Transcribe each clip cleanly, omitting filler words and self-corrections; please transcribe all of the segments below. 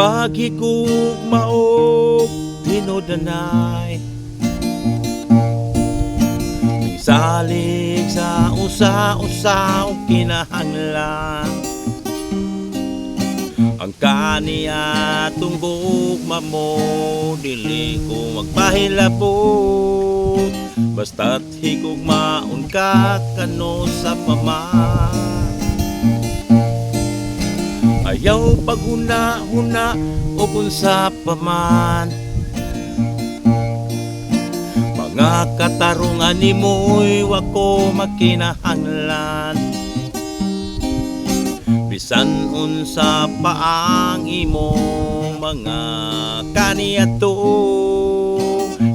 paghigugmaog tinudanay, salig sa usa-usa o kinahanglan. Ang kaniya tunggugma mo, dili ko magpahilabot, basta't higugmaon ka kano sa paman. Ayaw paghuna-huna o unsa paman, mga katarungan ni mo'y wako makinahanglan. Bisan unsa pa ang imong mga kaniadto,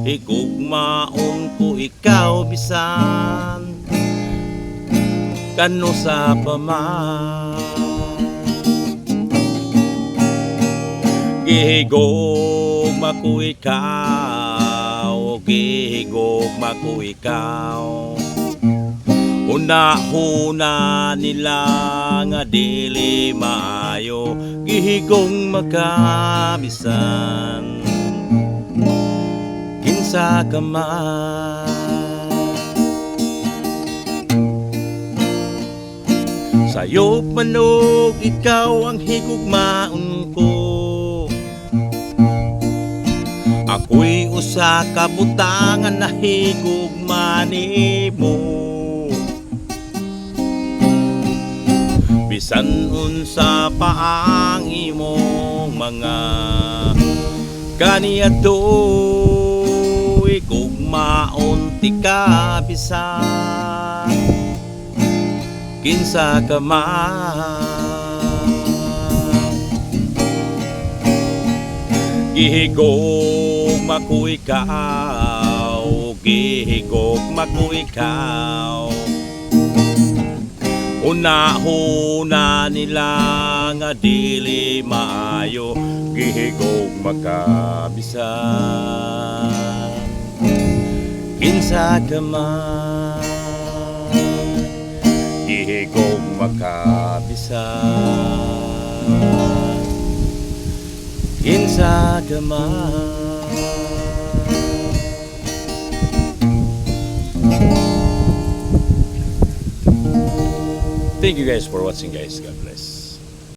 higugmaon ko ikaw bisan kano sa paman. Gihigugma ko ikaw, gihigugma ko ikaw, una-huna nila nga dili maayo, gihigong makabisan kinsa ka man. Sayop manog ikaw ang higugmaon ko, ako'y usa ka butangan na higugma nimo. Bisan unsa pa ang imong mga kaniadto, higugmaon ti ka bisan kinsa ka man. Gihigugma ko ikaw, gihigugma ko ikaw, una-huna nila nga dili maayo, gihigugma ka bisan kinsa ka man. Gihigugma ka bisan kinsa ka man. Thank you guys for watching guys. God bless.